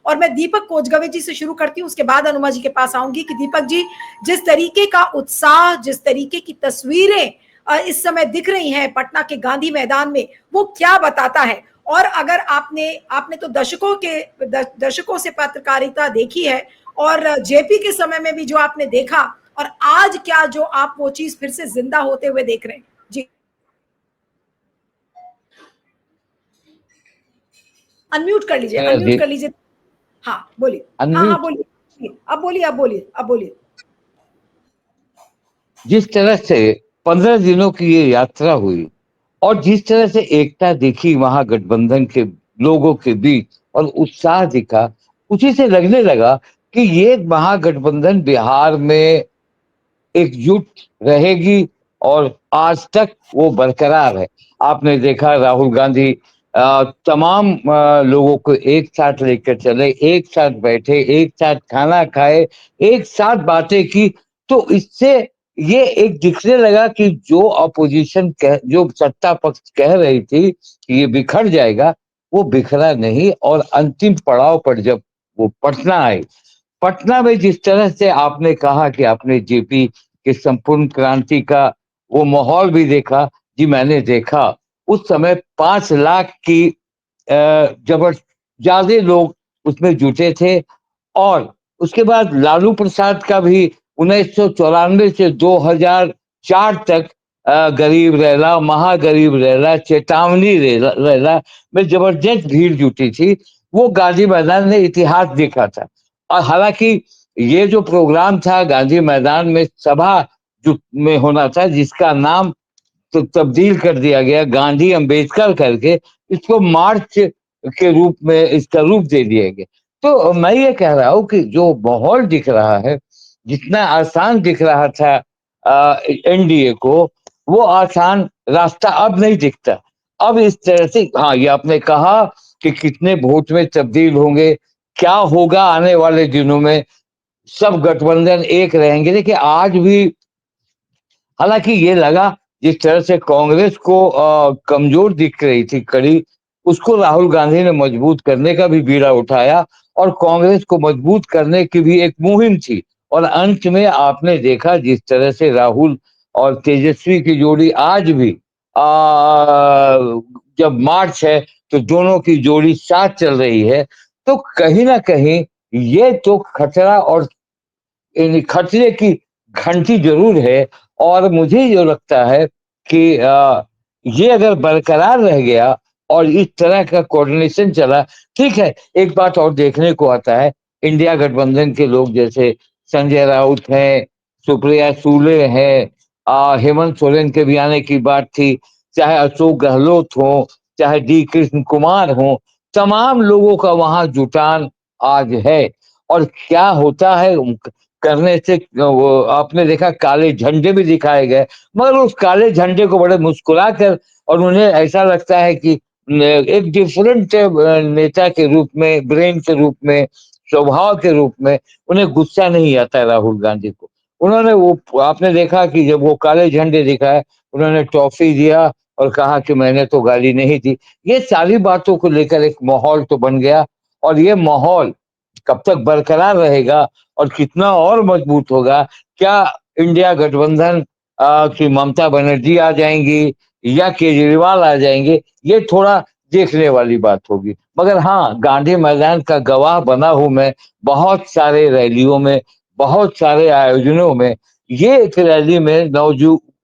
और मैं दीपक कोजगवे जी से शुरू करती हूँ, उसके बाद अनुमा जी के पास आऊंगी कि दीपक जी, जिस तरीके का उत्साह, जिस तरीके की तस्वीरें इस समय दिख रही हैं पटना के गांधी मैदान में, वो क्या बताता है? और अगर आपने आपने तो दशकों से पत्रकारिता देखी है, और जेपी के समय में भी जो आपने देखा, और आज क्या जो आप वो चीज फिर से जिंदा होते हुए देख रहे हैं जी। अनम्यूट कर लीजिए, अनम्यूट कर लीजिए। हाँ बोलिए। हाँ हाँ अनम्यूट। बोलिए, अब बोलिए, अब बोलिए, अब बोलिए। जिस तरह से 15 दिनों की ये यात्रा हुई और जिस तरह से एकता दिखी महागठबंधन के लोगों के बीच और उत्साह दिखा, उसी से लगने लगा कि ये महागठबंधन बिहार में एकजुट रहेगी और आज तक वो बरकरार है। आपने देखा राहुल गांधी तमाम लोगों को एक साथ लेकर चले, एक साथ बैठे, एक साथ खाना खाए, एक साथ बातें की। तो इससे ये एक दिखने लगा कि जो अपोजिशन जो सत्ता पक्ष कह रही थी कि ये बिखर जाएगा, वो बिखरा नहीं। और अंतिम पड़ाव पर जब वो पटना आए, पटना में जिस तरह से आपने कहा कि आपने जेपी के संपूर्ण क्रांति का वो माहौल भी देखा, जी मैंने देखा। उस समय 5 लाख की जबर ज्यादा लोग उसमें जुटे थे। और उसके बाद लालू प्रसाद का भी 1994 से 2004 तक गरीब रैला, महागरीब रैला, चेतावनी रैला में जबरदस्त भीड़ जुटी थी। वो गांधी मैदान ने इतिहास देखा था। और हालांकि ये जो प्रोग्राम था गांधी मैदान में सभा जो में होना था, जिसका नाम तो तब्दील कर दिया गया गांधी अम्बेडकर करके, इसको मार्च के रूप में इसका रूप दे दिया गया। तो मैं ये कह रहा हूँ कि जो माहौल दिख रहा है, जितना आसान दिख रहा था एनडीए को, वो आसान रास्ता अब नहीं दिखता। अब इस तरह से, हाँ ये आपने कहा कि कितने वोट में तब्दील होंगे, क्या होगा आने वाले दिनों में, सब गठबंधन एक रहेंगे। देखिए आज भी हालांकि ये लगा जिस तरह से कांग्रेस को कमजोर दिख रही थी कड़ी, उसको राहुल गांधी ने मजबूत करने का भी बीड़ा उठाया और कांग्रेस को मजबूत करने की भी एक मुहिम थी। और अंत में आपने देखा जिस तरह से राहुल और तेजस्वी की जोड़ी आज भी जब मार्च है तो दोनों की जोड़ी साथ चल रही है। तो कहीं ना कहीं ये तो खतरा और इन खतरे की घंटी जरूर है। और मुझे जो लगता है कि ये अगर बरकरार रह गया और इस तरह का कोऑर्डिनेशन चला, ठीक है। एक बात और देखने को आता है, इंडिया गठबंधन के लोग जैसे संजय राउत हैं, सुप्रिया सुले हैं, हेमंत सोरेन के भी आने की बात थी, चाहे अशोक गहलोत हो, चाहे डी कृष्ण कुमार हो, तमाम लोगों का वहां जुटान आज है। और क्या होता है करने से, वो आपने देखा काले झंडे भी दिखाए गए, मगर उस काले झंडे को बड़े मुस्कुरा कर, और उन्हें ऐसा लगता है कि एक डिफरेंट नेता के रूप में, ब्रेन के रूप में, स्वभाव के रूप में उन्हें गुस्सा नहीं आता है राहुल गांधी को। उन्होंने वो आपने देखा कि जब वो काले झंडे दिखाए, उन्होंने टॉफी दिया और कहा कि मैंने तो गाली नहीं दी। ये सारी बातों को लेकर एक माहौल तो बन गया। और ये माहौल कब तक बरकरार रहेगा और कितना और मजबूत होगा, क्या इंडिया गठबंधन की ममता बनर्जी आ जाएंगी या केजरीवाल आ जाएंगे, ये थोड़ा देखने वाली बात होगी। मगर हाँ, गांधी मैदान का गवाह बना हूं मैं बहुत सारे रैलियों में, बहुत सारे आयोजनों में। ये एक रैली में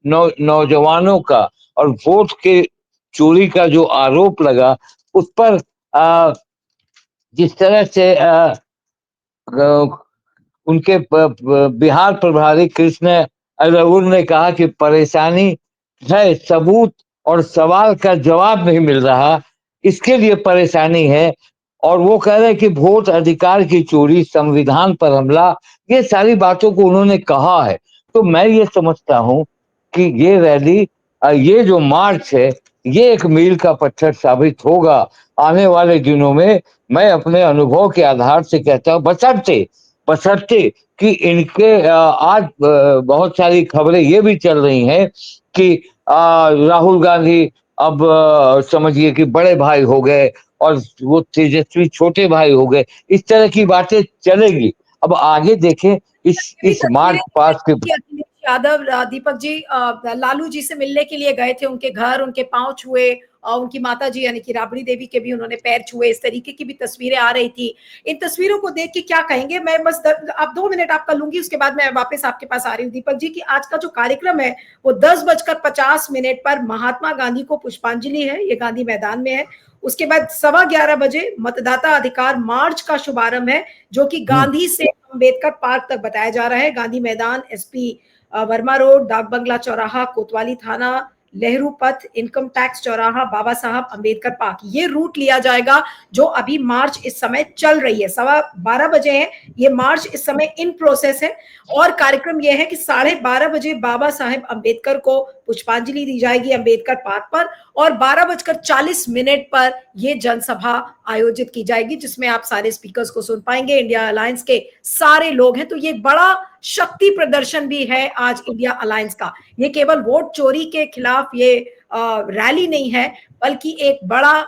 नौजवानों का और वोट के चोरी का जो आरोप लगा, उस पर जिस तरह से उनके बिहार प्रभारी कृष्ण अरउर ने कहा कि परेशानी है, सबूत और सवाल का जवाब नहीं मिल रहा, इसके लिए परेशानी है। और वो कह रहे हैं कि वोट अधिकार की चोरी, संविधान पर हमला, ये सारी बातों को उन्होंने कहा है। तो मैं ये समझता हूं कि ये रैली, ये जो मार्च है, ये एक मील का पत्थर साबित होगा आने वाले दिनों में। मैं अपने अनुभव के आधार से कहता हूँ, बशर्ते बशर्ते कि इनके आज बहुत सारी खबरें ये भी चल रही हैं कि राहुल गांधी अब समझिए कि बड़े भाई हो गए और वो तेजस्वी छोटे भाई हो गए, इस तरह की बातें चलेगी। अब आगे देखें भी इस तस्वीरें मार्च पास्ट के। कि अखिलेश यादव दीपक जी लालू जी से मिलने के लिए गए थे, उनके घर उनके पांव छुए, उनकी माता जी यानी कि राबड़ी देवी के भी उन्होंने पैर छुए, इस तरीके की भी तस्वीरें आ रही थी। इन तस्वीरों को देख के क्या कहेंगे? मैं बस आप 2 मिनट आपका लूंगी, उसके बाद मैं वापस आपके पास आ रही हूँ दीपक जी। की आज का जो कार्यक्रम है वो 10:50 पर महात्मा गांधी को पुष्पांजलि है, ये गांधी मैदान में है। उसके बाद 11:15 मतदाता अधिकार मार्च का शुभारंभ है, जो कि गांधी से अंबेडकर पार्क तक बताया जा रहा है। गांधी मैदान, एसपी वर्मा रोड, डाक बंगला चौराहा, कोतवाली थाना, नेहरू पथ, इनकम टैक्स चौराहा, बाबा साहब अंबेडकर पार्क, ये रूट लिया जाएगा। जो अभी मार्च इस समय चल रही है, 12:15 है, ये मार्च इस समय इन प्रोसेस है। और कार्यक्रम यह है कि 12:30 बाबा साहेब अंबेडकर को पुष्पांजलि दी जाएगी अंबेडकर पार्क पर, और 12:40 पर यह जनसभा आयोजित की जाएगी, जिसमें आप सारे स्पीकर्स को सुन पाएंगे, इंडिया अलायंस के सारे लोग हैं। तो ये बड़ा शक्ति प्रदर्शन भी है आज इंडिया अलायंस का। ये केवल वोट चोरी के खिलाफ ये रैली नहीं है, बल्कि एक बड़ा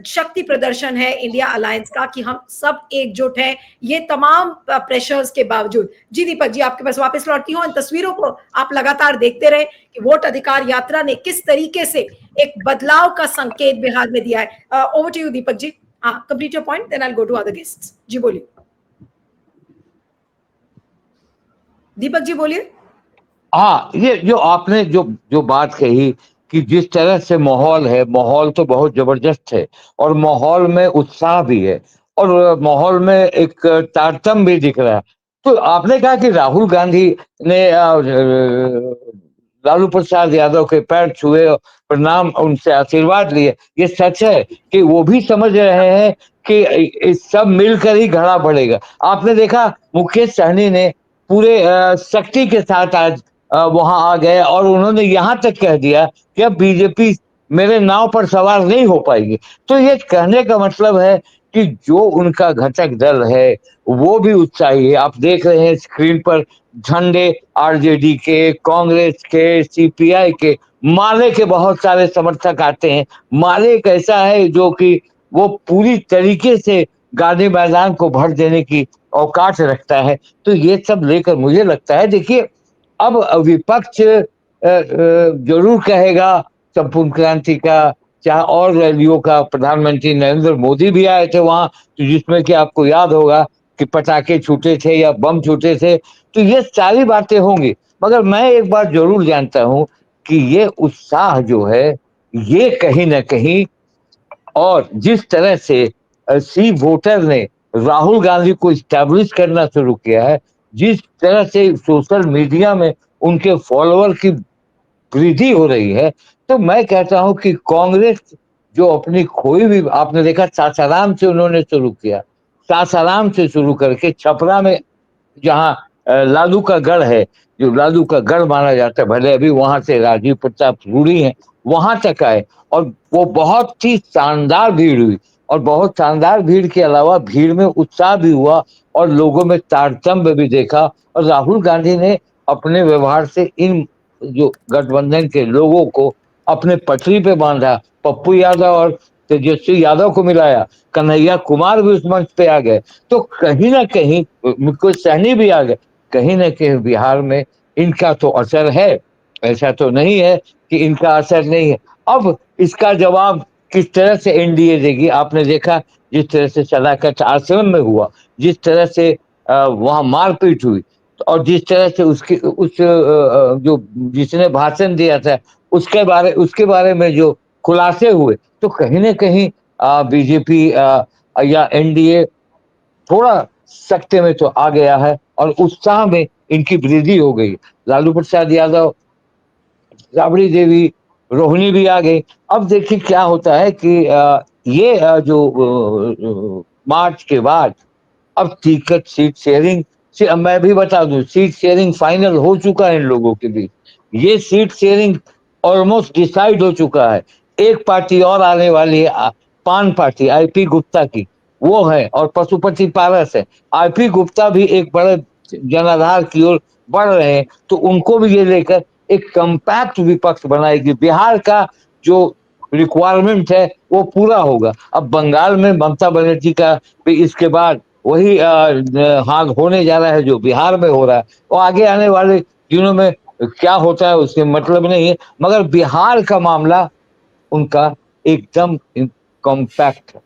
शक्ति प्रदर्शन है इंडिया अलायंस का, कि हम सब एकजुट हैं ये तमाम प्रेशर्स के बावजूद। जी दीपक जी, आपके पास वापस लौटती हूँ। इन तस्वीरों को आप लगातार देखते रहे कि वोट अधिकार यात्रा ने किस तरीके से एक बदलाव का संकेत बिहार में दिया है। Over to you Deepak ji. हाँ, complete your point, then I will go to other guests. जी बोलिए दीपक जी, बोलिए। हाँ, ये जो आपने जो जो बात कही कि जिस तरह से माहौल है, माहौल तो बहुत जबरदस्त है, और माहौल में उत्साह भी है, और माहौल में एक तारतम्य भी दिख रहा है। तो आपने कहा कि राहुल गांधी ने लालू प्रसाद यादव के पैर छुए, प्रणाम, उनसे आशीर्वाद लिए। ये सच है कि वो भी समझ रहे हैं कि इस सब मिलकर ही घड़ा बढ़ेगा। आपने देखा मुकेश सहनी ने पूरे शक्ति के साथ आज वहां आ गए, और उन्होंने यहां तक कह दिया कि अब बीजेपी मेरे नाव पर सवार नहीं हो पाएगी। तो ये कहने का मतलब है कि जो उनका घटक दल है वो भी उत्साही है। आप देख रहे हैं स्क्रीन पर झंडे आरजेडी के, कांग्रेस के, सीपीआई के, माले के बहुत सारे समर्थक आते हैं। माले एक ऐसा है जो कि वो पूरी तरीके से गांधी मैदान को भर देने की औकात रखता है। तो ये सब लेकर मुझे लगता है, देखिए अब विपक्ष जरूर कहेगा संपूर्ण क्रांति का, चाहे और रैलियों का। प्रधानमंत्री नरेंद्र मोदी भी आए थे वहां, तो जिसमें कि आपको याद होगा कि पटाखे छूटे थे या बम छूटे थे। तो ये सारी बातें होंगी, मगर मैं एक बात जरूर जानता हूं कि ये उत्साह जो है ये कहीं ना कहीं, और जिस तरह से सी वोटर ने राहुल गांधी को स्टैब्लिश करना शुरू किया है, जिस तरह से सोशल मीडिया में उनके फॉलोअर की वृद्धि हो रही है, तो मैं कहता हूं कि कांग्रेस जो अपनी खोई भी, आपने देखा सासाराम से उन्होंने शुरू किया, सासाराम से शुरू करके छपरा में जहां लालू का गढ़ है, जो लालू का गढ़ माना जाता है, भले अभी वहां से राजीव प्रताप रूढ़ी हैं, वहां तक आए, और वो बहुत ही शानदार भीड़ हुई। और बहुत शानदार भीड़ के अलावा भीड़ में उत्साह भी हुआ, और लोगों में तारतम्य भी देखा। और राहुल गांधी ने अपने व्यवहार से इन जो गठबंधन के लोगों को अपने पटरी पे बांधा। पप्पू यादव और तेजस्वी यादव को मिलाया, कन्हैया कुमार भी उस मंच पे आ गए। तो कहीं ना कहीं मुकुल सहनी भी आ गए। कहीं ना कहीं बिहार में इनका तो असर है, ऐसा तो नहीं है कि इनका असर नहीं है। अब इसका जवाब किस तरह से एनडीए देगी? आपने देखा जिस तरह से सदाकत आश्रम में हुआ, जिस तरह से वहां मारपीट हुई, और जिस तरह से उसकी उस जो जिसने भाषण दिया था उसके बारे में जो खुलासे हुए, तो कहीं ना कहीं बीजेपी या एनडीए थोड़ा सख्ते में तो आ गया है, और उत्साह में इनकी वृद्धि हो गई। लालू प्रसाद यादव, राबड़ी देवी, रोहिणी भी आ गई। अब देखिए क्या होता है कि ये मार्च के बाद अब टिकट सीट शेयरिंग से, अब मैं भी बता दूं, सीट शेयरिंग फाइनल हो चुका है इन लोगों के बीच। ये सीट शेयरिंग ऑलमोस्ट डिसाइड हो चुका है। एक पार्टी और आने वाली है, पान पार्टी आईपी गुप्ता की, वो है, और पशुपति पारस है। आईपी गुप्ता भी एक बड़े जनाधार की ओर बढ़ रहे हैं, तो उनको भी ये लेकर एक कंपैक्ट विपक्ष बनाएगी। बिहार का जो रिक्वायरमेंट है वो पूरा होगा। अब बंगाल में ममता बनर्जी का भी इसके बाद वही हाल होने जा रहा है जो बिहार में हो रहा है। और आगे आने वाले दिनों में क्या होता है उसके मतलब नहीं है, मगर बिहार का मामला उनका एकदम कॉम्पैक्ट है।